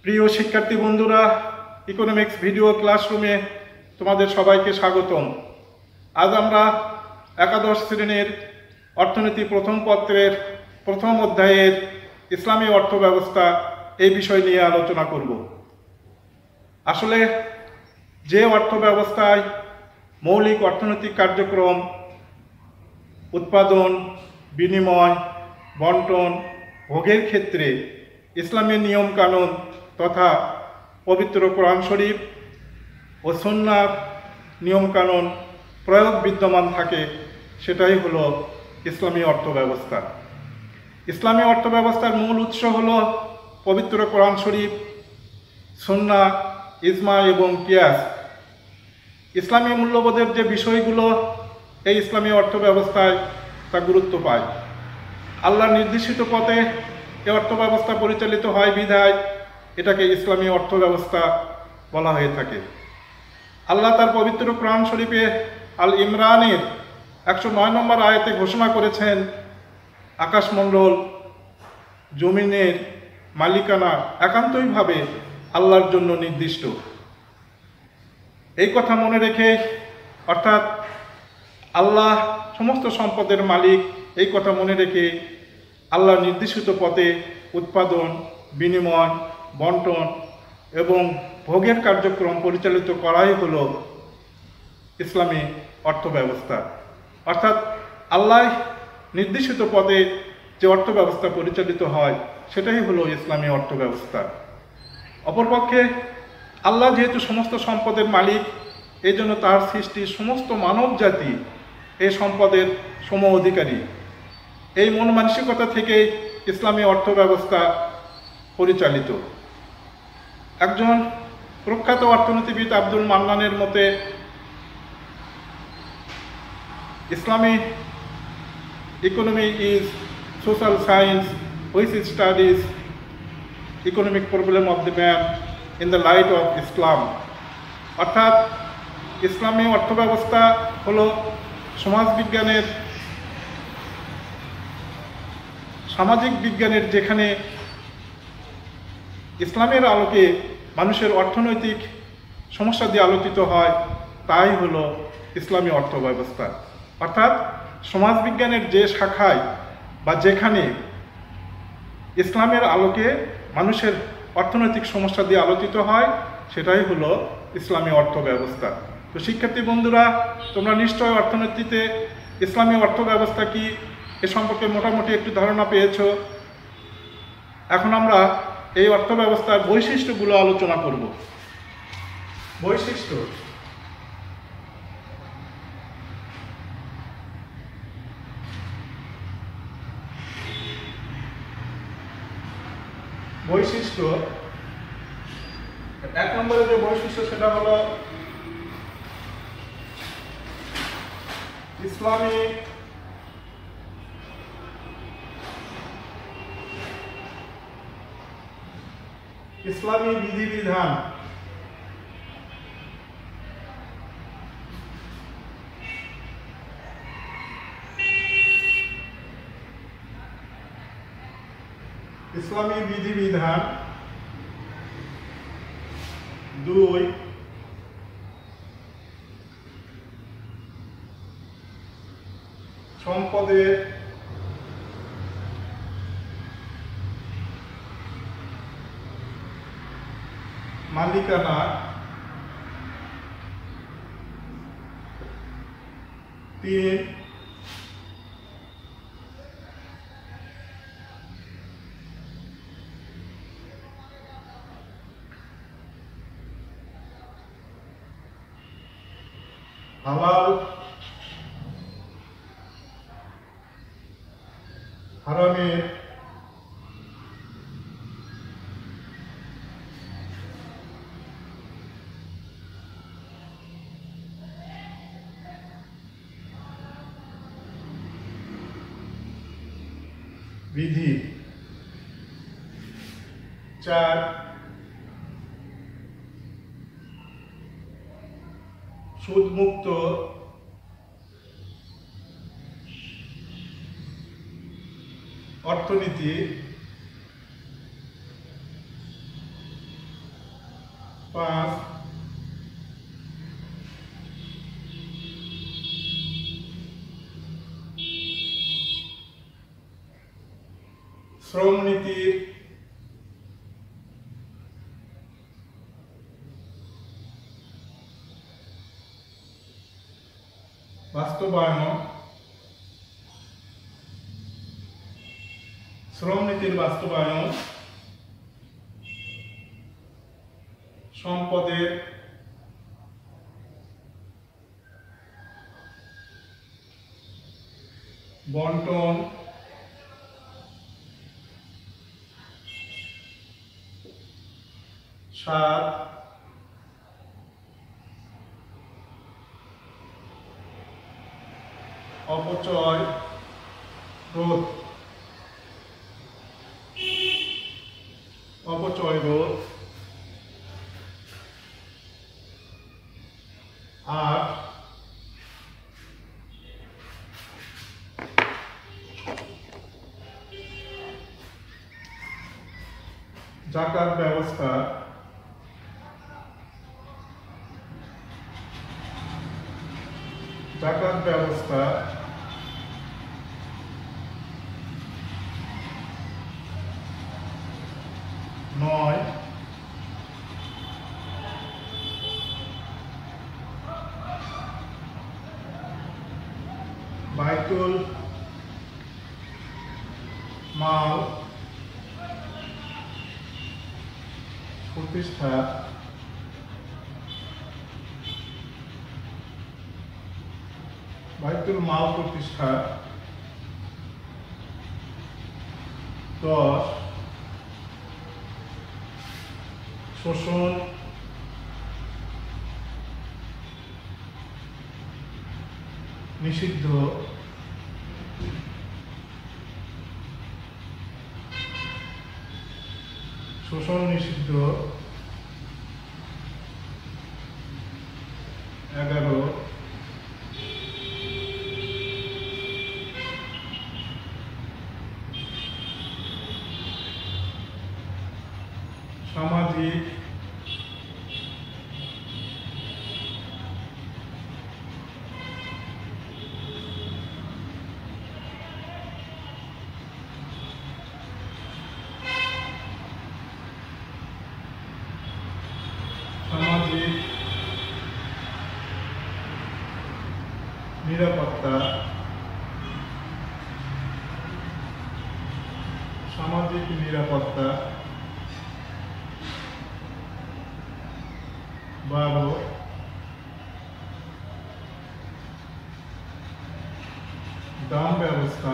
প্রিয় শিক্ষার্থী বন্ধুরা, ইকোনমিক্স ভিডিও ক্লাসরুমে তোমাদের সবাইকে স্বাগতম। আজ আমরা একাদশ শ্রেণীর অর্থনীতি প্রথম পত্রের প্রথম অধ্যায়ের ইসলামী অর্থব্যবস্থা এই বিষয় নিয়ে আলোচনা করব। আসলে যে অর্থব্যবস্থায় মৌলিক অর্থনৈতিক কার্যক্রম, উৎপাদন, বিনিময়, বন্টন, ভোগের ক্ষেত্রে ইসলামের নিয়মকানুন তথা পবিত্র কোরআন শরীফ ও সুন্নাহর নিয়মকানুন প্রয়োগ বিদ্যমান থাকে, সেটাই হলো ইসলামী অর্থব্যবস্থা। ইসলামী অর্থব্যবস্থার মূল উৎস হলো পবিত্র কোরআন শরীফ, সুন্নাহ, ইজমা এবং কিয়াস। ইসলামী মূল্যবোধের যে বিষয়গুলো এই ইসলামী অর্থব্যবস্থায় তা গুরুত্ব পায়। আল্লাহর নির্দেশিত পথে এই অর্থব্যবস্থা পরিচালিত হয় বিধায় এটাকে ইসলামী অর্থব্যবস্থা বলা হয়ে থাকে। আল্লাহ তার পবিত্র কোরআন শরীফে আল ইমরানের 109 নম্বর আয়াতে ঘোষণা করেছেন, আকাশমণ্ডল জমিনের মালিকানা একান্তইভাবে আল্লাহর জন্য নির্দিষ্ট। এই কথা মনে রেখে, অর্থাৎ আল্লাহ সমস্ত সম্পদের মালিক, এই কথা মনে রেখে আল্লাহ নির্দেশিত পথে উৎপাদন, বিনিময়, বন্টন এবং ভোগের কার্যক্রম পরিচালিত করাই হলো ইসলামী অর্থব্যবস্থা। অর্থাৎ আল্লাহ নির্দেশিত পথে যে অর্থব্যবস্থা পরিচালিত হয় সেটাই হলো ইসলামী অর্থব্যবস্থা। অপরপক্ষে আল্লাহ যেহেতু সমস্ত সম্পদের মালিক, এই জন্য তার সৃষ্টি সমস্ত মানব জাতি এই সম্পদের সম অধিকারী। এই মন মানসিকতা থেকে ইসলামী অর্থব্যবস্থা পরিচালিত। একজন প্রখ্যাত অর্থনীতিবিদ আব্দুল মান্নানের মতে, Islami economy is social science which studies economic problem of the man in the light of Islam. অর্থাৎ ইসলামী অর্থব্যবস্থা হলো সমাজবিজ্ঞানের, সামাজিক বিজ্ঞানের, যেখানে ইসলামের আলোকে মানুষের অর্থনৈতিক সমস্যা দিয়ে আলোচিত হয়, তাই হলো ইসলামী অর্থব্যবস্থা। অর্থাৎ সমাজবিজ্ঞানের যে শাখায় বা যেখানে ইসলামের আলোকে মানুষের অর্থনৈতিক সমস্যা দিয়ে আলোচিত হয়, সেটাই হলো ইসলামী অর্থব্যবস্থা। তো শিক্ষার্থী বন্ধুরা, তোমরা নিশ্চয় অর্থনীতিতে ইসলামী অর্থব্যবস্থা কি এ সম্পর্কে মোটামুটি একটু ধারণা পেয়েছো। এখন আমরা এই অর্থব্যবস্থার বৈশিষ্ট্যগুলো আলোচনা করব। বৈশিষ্ট্য। বৈশিষ্ট্য 1 নম্বরে যে বৈশিষ্ট্য সেটা হলো ইসলামী বিধিবিধান। ইসলামী বিধিবিধান। 2, সম্পদের মালিকানা। 3, হালাল হারামের বিধি। 4, সুদমুক্ত অর্থনীতি 5 শ্রমনীতির বাস্তবায়ন, সম্পদের বন্টন, সার, অপচয় রোধ, আর যাকাত ব্যবস্থা, নয় বাইতুল মাল প্রতিষ্ঠা, 10 শোষণ নিষিদ্ধ, শোষণ নিষিদ্ধ, 11 সামাজিক নিরাপত্তা, সামাজিক নিরাপত্তা, 12 দাম ব্যবস্থা,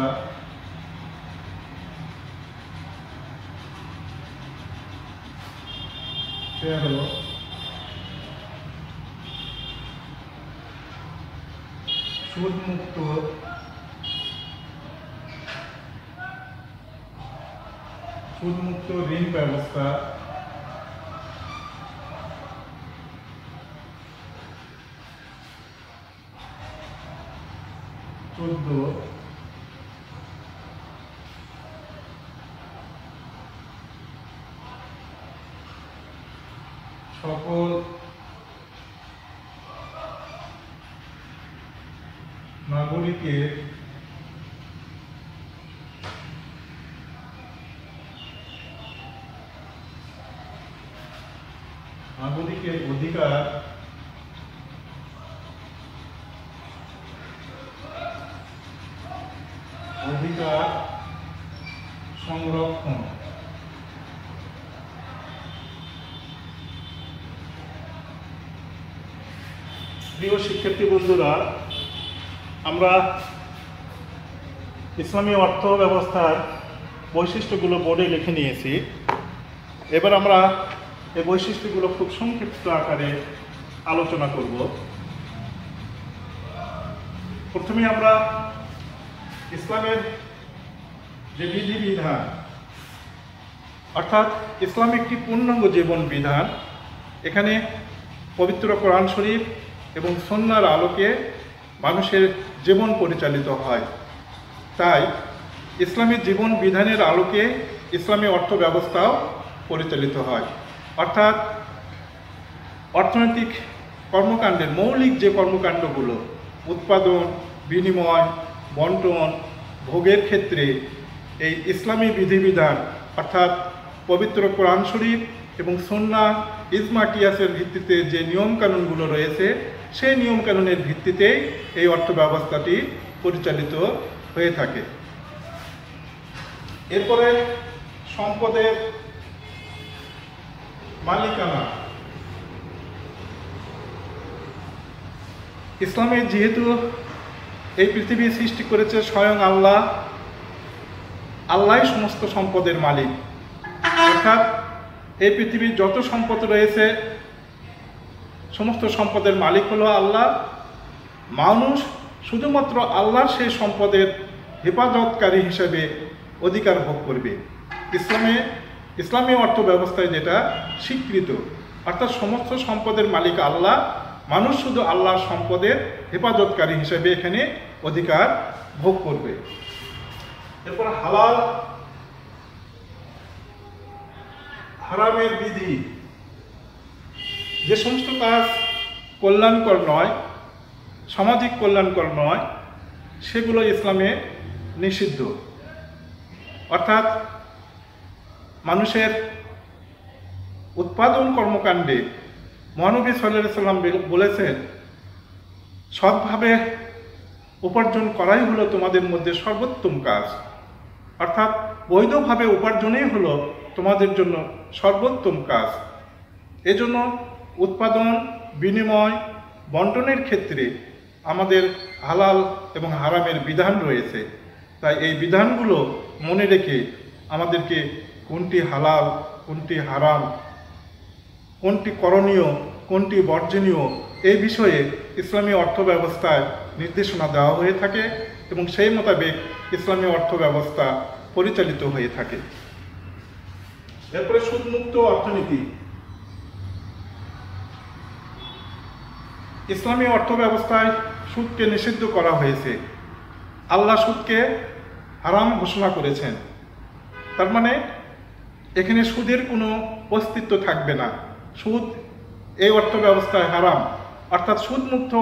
13 সুদমুক্ত ঋণ ব্যবস্থা, 14 সকল নাগরিকের অধিকার সংরক্ষণ। প্রিয় শিক্ষার্থী বন্ধুরা, আমরা ইসলামী অর্থ ব্যবস্থার বৈশিষ্ট্যগুলো বোর্ডে লিখে নিয়েছি। এবার আমরা এই বৈশিষ্ট্যগুলো খুব সংক্ষিপ্ত আকারে আলোচনা করব। প্রথমে আমরা ইসলামের যে বিধিবিধান, অর্থাৎ ইসলাম একটি পূর্ণাঙ্গ জীবন বিধান। এখানে পবিত্র কোরআন শরীফ এবং সুন্নাহর আলোকে মানুষের জীবন পরিচালিত হয়। তাই ইসলামী জীবন বিধানের আলোকে ইসলামী অর্থ ব্যবস্থাও পরিচালিত হয়। অর্থাৎ অর্থনৈতিক কর্মকাণ্ডের মৌলিক যে কর্মকাণ্ডগুলো উৎপাদন, বিনিময়, বন্টন, ভোগের ক্ষেত্রে এই ইসলামী বিধিবিধান অর্থাৎ পবিত্র কোরআন শরীফ এবং সুন্নাহ ইজমা কিয়াসের ভিত্তিতে যে নিয়মকানুনগুলো রয়েছে সেই নিয়মকানুনের ভিত্তিতেই এই অর্থ ব্যবস্থাটি পরিচালিত হয়ে থাকে। এরপরে সম্পদের মালিকানা। ইসলামে যেহেতু এই পৃথিবী সৃষ্টি করেছে স্বয়ং আল্লাহ, আল্লাহই সমস্ত সম্পদের মালিক, অর্থাৎ এই পৃথিবীর যত সম্পদ রয়েছে সমস্ত সম্পদের মালিক হলো আল্লাহ। মানুষ শুধুমাত্র আল্লাহর সেই সম্পদের হেফাজতকারী হিসেবে অধিকার ভোগ করবে। ইসলামী অর্থ ব্যবস্থায় যেটা স্বীকৃত, অর্থাৎ সমস্ত সম্পদের মালিক আল্লাহ, মানুষ শুধু আল্লাহর সম্পদের হেফাজতকারী হিসেবে এখানে অধিকার ভোগ করবে। এরপর হালাল হারামের বিধি। যে সমস্ত কাজ কল্যাণকর নয়, সামাজিক কল্যাণকর নয়, সেগুলো ইসলামে নিষিদ্ধ। অর্থাৎ মানুষের উৎপাদন কর্মকাণ্ডে মহানবী সাল্লাল্লাহু আলাইহি সাল্লাম বলেছেন, সৎভাবে উপার্জন করাই হলো তোমাদের মধ্যে সর্বোত্তম কাজ। অর্থাৎ বৈধভাবে উপার্জনই হলো তোমাদের জন্য সর্বোত্তম কাজ। এজন্য উৎপাদন, বিনিময়, বন্টনের ক্ষেত্রে আমাদের হালাল এবং হারামের বিধান রয়েছে। তাই এই বিধানগুলো মনে রেখে আমাদেরকে কোনটি হালাল, কোনটি হারাম, কোনটি করণীয়, কোনটি বর্জনীয়, এই বিষয়ে ইসলামী অর্থ ব্যবস্থায় নির্দেশনা দেওয়া হয়ে থাকে এবং সেই মোতাবেক ইসলামী অর্থ ব্যবস্থা পরিচালিত হয়ে থাকে। এরপরে সুদমুক্ত অর্থনীতি। ইসলামী অর্থ ব্যবস্থায় সুদকে নিষিদ্ধ করা হয়েছে। আল্লাহ সুদকে হারাম ঘোষণা করেছেন। তার মানে এখানে সুদের কোনো অস্তিত্ব থাকবে না। সুদ এই অর্থ ব্যবস্থায় হারাম, অর্থাৎ সুদমুক্ত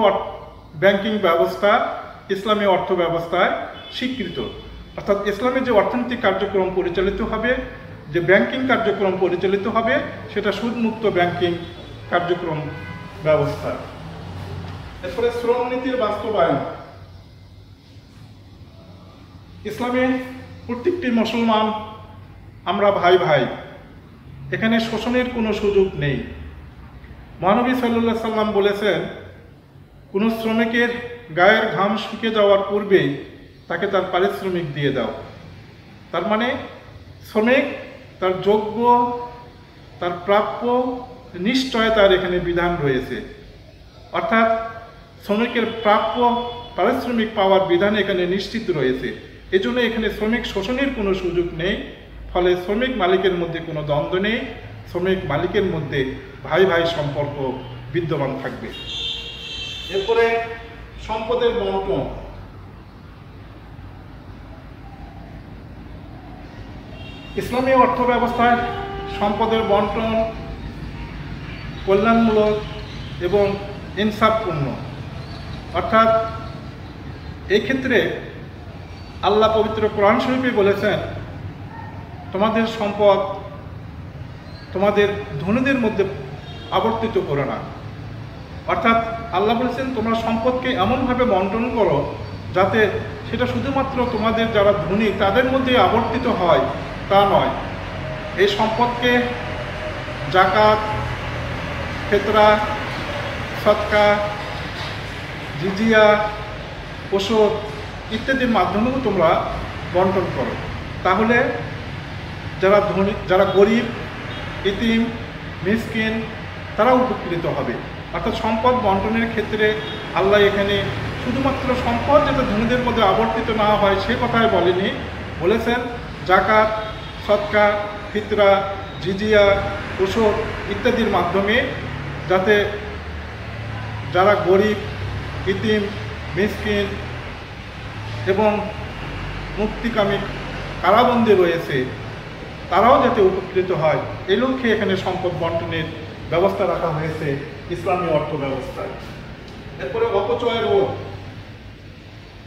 ব্যাংকিং ব্যবস্থা ইসলামী অর্থ ব্যবস্থায় স্বীকৃত। অর্থাৎ ইসলামে যে অর্থনৈতিক কার্যক্রম পরিচালিত হবে, যে ব্যাংকিং কার্যক্রম পরিচালিত হবে, সেটা সুদমুক্ত ব্যাংকিং কার্যক্রম ব্যবস্থা। এরপরে শ্রম নীতির বাস্তবায়ন। ইসলামে প্রত্যেকটি মুসলমান আমরা ভাই ভাই, এখানে শোষণের কোনো সুযোগ নেই। মহানবী সাল্লাল্লাহু আলাইহি সাল্লাম বলেছেন, কোনো শ্রমিকের গায়ের ঘাম শুকিয়ে যাওয়ার পূর্বেই তাকে তার পারিশ্রমিক দিয়ে দাও। তার মানে শ্রমিক তার যোগ্য, তার প্রাপ্য নিশ্চয়তার এখানে বিধান রয়েছে। অর্থাৎ শ্রমিকের প্রাপ্য পারিশ্রমিক পাওয়ার বিধান এখানে নিশ্চিত রয়েছে। এজন্য এখানে শ্রমিক শোষণের কোনো সুযোগ নেই। ফলে শ্রমিক মালিকের মধ্যে কোনো দ্বন্দ্ব নেই, শ্রমিক মালিকের মধ্যে ভাই ভাই সম্পর্ক বিদ্যমান থাকবে। এরপরে সম্পদের বন্টন। ইসলামী অর্থ ব্যবস্থায় সম্পদের বন্টন কল্যাণমূলক এবং ইনসাফপূর্ণ। অর্থাৎ এই ক্ষেত্রে আল্লাহ পবিত্র কোরআন শরীফে বলেছেন, তোমাদের সম্পদ তোমাদের ধনীদের মধ্যে আবর্তিত করো না। অর্থাৎ আল্লাহ বলেছেন, তোমরা সম্পদকে এমনভাবে বন্টন করো যাতে সেটা শুধুমাত্র তোমাদের যারা ধনী তাদের মধ্যে আবর্তিত হয়, তা নয়। এই সম্পদকে জাকাত, ফিতরা, সদকা, জিজিয়া, ওষুধ ইত্যাদির মাধ্যমেও তোমরা বন্টন করো। তাহলে যারা ধনী, যারা গরিব, ইতিম, মিসকিন, তারা উপকৃত হবে। অর্থাৎ সম্পদ বন্টনের ক্ষেত্রে আল্লাহ এখানে শুধুমাত্র সম্পদ যাতে ধনীদের মধ্যে আবর্তিত না হয় সে কথাই বলেনি, বলেছেন জাকাত, সদকা, ফিতরা, জিজিয়া, ওষুধ ইত্যাদির মাধ্যমে যাতে যারা গরিব, ইতিম, মিসকিন এবং মুক্তিকামী কারাবন্দী রয়েছে তারাও যাতে উপকৃত হয়, এই লক্ষ্যে এখানে সম্পদ বন্টনের ব্যবস্থা রাখা হয়েছে। ইসলামী অর্থ ব্যবস্থায়। এরপরে অপচয় রোধ।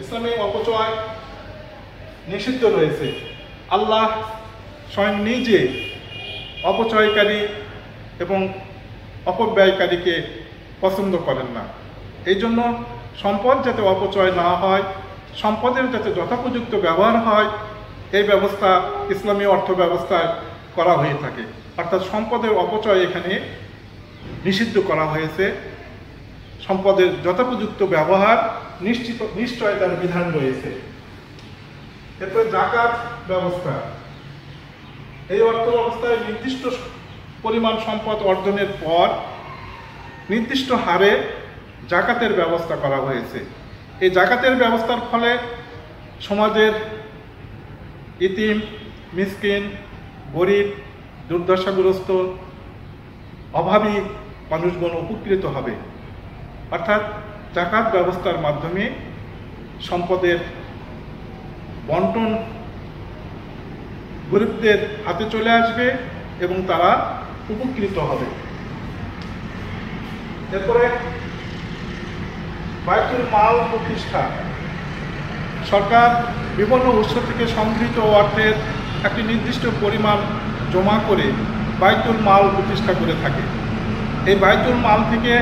ইসলামী অপচয় নিষিদ্ধ রয়েছে। আল্লাহ স্বয়ং নিজে অপচয়কারী এবং অপব্যয়কারীকে পছন্দ করেন না। এই জন্য সম্পদ যাতে অপচয় না হয়, সম্পদের যাতে যথোপযুক্ত ব্যবহার হয়, এই ব্যবস্থা ইসলামী অর্থ ব্যবস্থায় করা হয়ে থাকে। অর্থাৎ সম্পদের অপচয় এখানে নিষিদ্ধ করা হয়েছে। সম্পদের যথোপযুক্ত ব্যবহার নিশ্চয়তার বিধান রয়েছে। এরপরে যাকাত ব্যবস্থা। এই অর্থ ব্যবস্থায় নির্দিষ্ট পরিমাণ সম্পদ অর্জনের পর নির্দিষ্ট হারে যাকাতের ব্যবস্থা করা হয়েছে। এই যাকাতের ব্যবস্থার ফলে সমাজের ইতিম, মিসকিন, গরিব, দুর্দশাগ্রস্ত, অভাবী মানুষগণ উপকৃত হবে। অর্থাৎ যাকাত ব্যবস্থার মাধ্যমে সম্পদের বন্টন গরিবদের হাতে চলে আসবে এবং তারা উপকৃত হবে। এরপরে বায়তুল মাল প্রতিষ্ঠা। সরকার বিভিন্ন উৎস থেকে সংগৃহীত অর্থের একটি নির্দিষ্ট পরিমাণ জমা করে বায়তুল মাল প্রতিষ্ঠা করে থাকে। এই বায়তুল মাল থেকে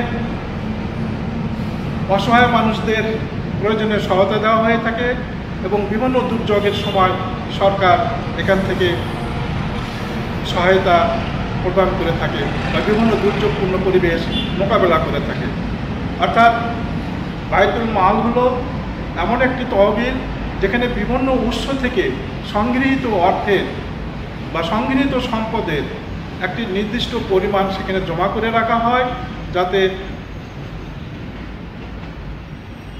অসহায় মানুষদের প্রয়োজনে সহায়তা দেওয়া হয়ে থাকে এবং বিভিন্ন দুর্যোগের সময় সরকার এখান থেকে সহায়তা প্রদান করে থাকে বা বিভিন্ন দুর্যোগপূর্ণ পরিবেশ মোকাবেলা করে থাকে। অর্থাৎ বায়তুল মাল হলো এমন একটি তহবিল যেখানে বিভিন্ন উৎস থেকে সংগৃহীত অর্থের বা সংগৃহীত সম্পদের একটি নির্দিষ্ট পরিমাণ সেখানে জমা করে রাখা হয়, যাতে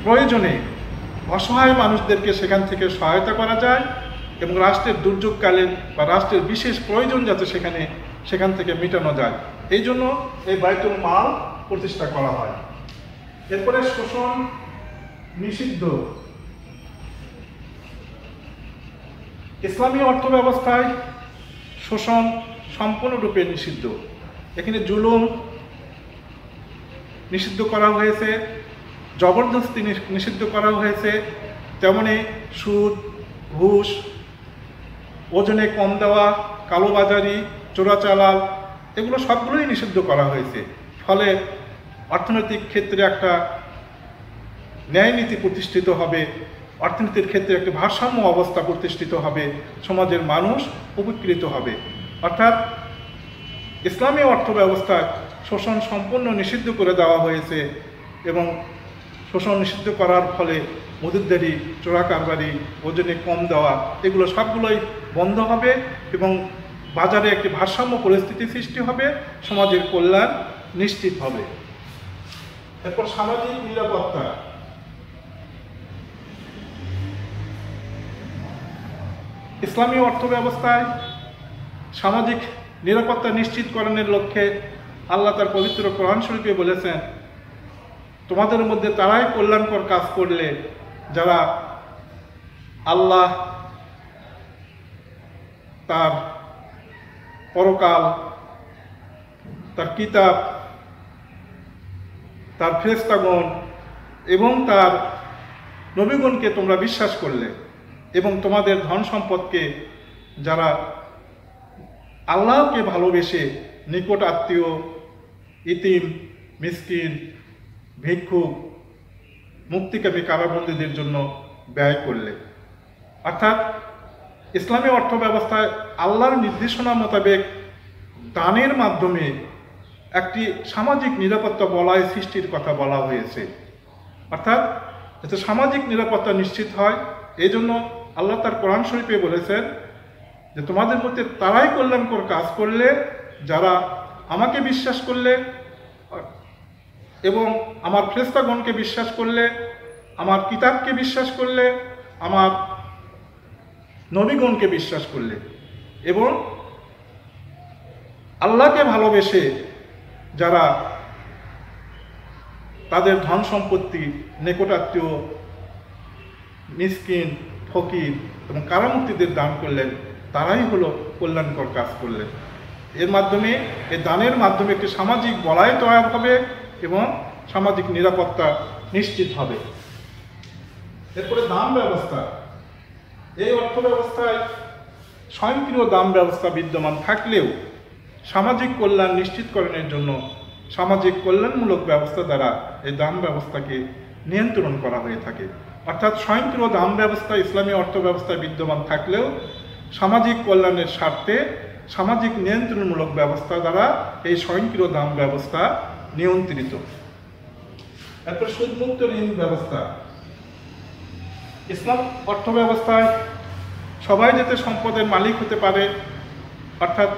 প্রয়োজনে অসহায় মানুষদেরকে সেখান থেকে সহায়তা করা যায় এবং রাষ্ট্রের দুর্যোগকালীন বা রাষ্ট্রের বিশেষ প্রয়োজন যাতে সেখান থেকে মেটানো যায়, এই জন্য এই বায়তুল মাল প্রতিষ্ঠা করা হয়। এরপরে শোষণ নিষিদ্ধ। ইসলামী অর্থ ব্যবস্থায় শোষণ সম্পূর্ণরূপে নিষিদ্ধ। এখানে জুলুম নিষিদ্ধ করা হয়েছে, জবরদস্তি নিষিদ্ধ করা হয়েছে, তেমনি সুদ, ঘুষ, ওজনে কম দেওয়া, কালোবাজারি, চোরাচালান, এগুলো সবগুলোই নিষিদ্ধ করা হয়েছে। ফলে অর্থনৈতিক ক্ষেত্রে একটা ন্যায় নীতি প্রতিষ্ঠিত হবে, অর্থনীতির ক্ষেত্রে একটি ভারসাম্য অবস্থা প্রতিষ্ঠিত হবে, সমাজের মানুষ উপকৃত হবে। অর্থাৎ ইসলামী অর্থ ব্যবস্থায় শোষণ সম্পূর্ণ নিষিদ্ধ করে দেওয়া হয়েছে এবং শোষণ নিষিদ্ধ করার ফলে মজুতদারি, চোরা কারবারি, ওজনে কম দেওয়া, এগুলো সবগুলোই বন্ধ হবে এবং বাজারে একটি ভারসাম্য পরিস্থিতি সৃষ্টি হবে, সমাজের কল্যাণ নিশ্চিত হবে। এরপর সামাজিক নিরাপত্তা। ইসলামী অর্থ ব্যবস্থায় সামাজিক নিরাপত্তা নিশ্চিতকরণের লক্ষ্যে আল্লাহ তার পবিত্র কোরআন শরীফে বলেছেন, তোমাদের মধ্যে তারাই কল্যাণকর কাজ করলে যারা আল্লাহ, তার পরকাল, তার কিতাব, তার ফেরেশতাগণ এবং তার নবীগণকে তোমরা বিশ্বাস করলে এবং তোমাদের ধন সম্পদকে যারা আল্লাহকে ভালোবেসে নিকট আত্মীয়, ইতিম, মিসকিন, ভিক্ষুক, মুক্তিকামী কারাবন্দীদের জন্য ব্যয় করলে। অর্থাৎ ইসলামী অর্থ ব্যবস্থায় আল্লাহর নির্দেশনা মোতাবেক দানের মাধ্যমে একটি সামাজিক নিরাপত্তা বলয় সৃষ্টির কথা বলা হয়েছে। অর্থাৎ যাতে সামাজিক নিরাপত্তা নিশ্চিত হয়, এই জন্য আল্লাহ তার কোরআন শরীফে বলেছেন যে তোমাদের মধ্যে তারাই কল্যাণকর কাজ করলে যারা আমাকে বিশ্বাস করলে এবং আমার ফেরেশতাগণকে বিশ্বাস করলে, আমার কিতাবকে বিশ্বাস করলে, আমার নবীগণকে বিশ্বাস করলে এবং আল্লাহকে ভালোবেসে যারা তাদের ধন সম্পত্তি নিকটাত্মীয়, মিসকিন, ফকির এবং কারামুক্তিদের দান করলেন, তারাই হলো কল্যাণকর কাজ করলেন। এর মাধ্যমে, এই দানের মাধ্যমে একটি সামাজিক বলয় তৈরি হবে এবং সামাজিক নিরাপত্তা নিশ্চিত হবে। এরপরে দাম ব্যবস্থা। এই অর্থ ব্যবস্থায় স্বয়ংক্রিয় দাম ব্যবস্থা বিদ্যমান থাকলেও সামাজিক কল্যাণ নিশ্চিতকরণের জন্য সামাজিক কল্যাণমূলক ব্যবস্থা দ্বারা এই দাম ব্যবস্থাকে নিয়ন্ত্রণ করা হয়ে থাকে। অর্থাৎ স্বয়ংক্রিয় দাম ব্যবস্থা ইসলামী অর্থ ব্যবস্থায় বিদ্যমান থাকলেও সামাজিক কল্যাণের স্বার্থে সামাজিক নিয়ন্ত্রণমূলক ব্যবস্থা দ্বারা এই স্বয়ংক্রিয় দাম ব্যবস্থা নিয়ন্ত্রিত। এরপর সুদমুক্ত ঋণ ব্যবস্থা। ইসলাম অর্থ ব্যবস্থায় সবাই যাতে সম্পদের মালিক হতে পারে, অর্থাৎ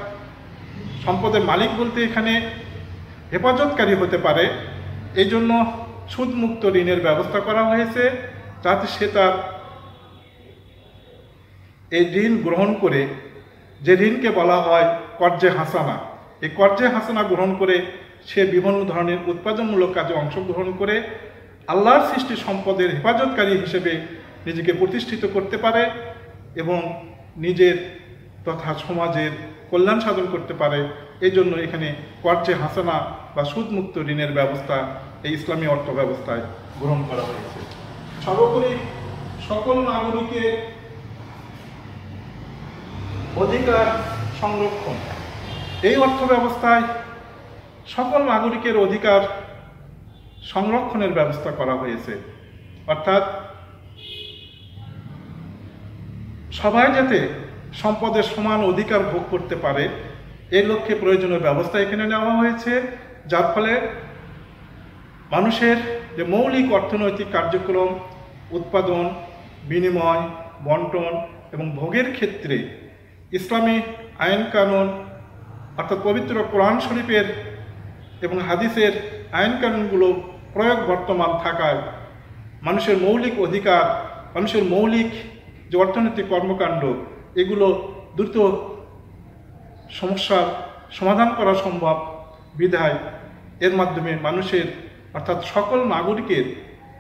সম্পদের মালিক বলতে এখানে হেফাজতকারী হতে পারে, এই জন্য সুদমুক্ত ঋণের ব্যবস্থা করা হয়েছে, যাতে সে তার এই ঋণ গ্রহণ করে, যে ঋণকে বলা হয় কর্জে হাসানা, এই কর্জে হাসানা গ্রহণ করে সে বিভিন্ন ধরনের উৎপাদনমূলক কাজে অংশগ্রহণ করে আল্লাহর সৃষ্টি সম্পদের হেফাজতকারী হিসেবে নিজেকে প্রতিষ্ঠিত করতে পারে এবং নিজের তথা সমাজের কল্যাণ সাধন করতে পারে। এই জন্য এখানে কর্জে হাসানা বা সুদমুক্ত ঋণের ব্যবস্থা এই ইসলামী অর্থ ব্যবস্থায় গ্রহণ করা হয়েছে। সর্বোপরি সকল নাগরিকের অধিকার সংরক্ষণ। এই অর্থ ব্যবস্থায় সকল নাগরিকের অধিকার সংরক্ষণের ব্যবস্থা করা হয়েছে, অর্থাৎ সবাই যাতে সম্পদের সমান অধিকার ভোগ করতে পারে এই লক্ষ্যে প্রয়োজনীয় ব্যবস্থা এখানে নেওয়া হয়েছে, যার ফলে মানুষের যে মৌলিক অর্থনৈতিক কার্যক্রম, উৎপাদন, বিনিময়, বন্টন এবং ভোগের ক্ষেত্রে ইসলামী আইন কানুন অর্থাৎ পবিত্র কোরআন শরীফের এবং হাদিসের আইন কানুনগুলো প্রয়োগ বর্তমান থাকায় মানুষের মৌলিক অধিকার, মানুষের মৌলিক যে অর্থনৈতিক কর্মকাণ্ড, এগুলো দ্রুত সমস্যার সমাধান করা সম্ভব বিধায় এর মাধ্যমে মানুষের অর্থাৎ সকল নাগরিকের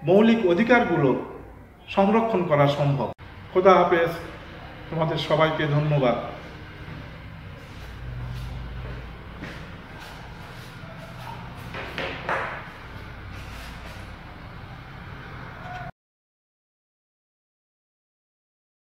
মৌলিক অধিকারগুলো সংরক্ষণ করা সম্ভব। খোদা হাফেজ, তোমাদের সবাইকে ধন্যবাদ।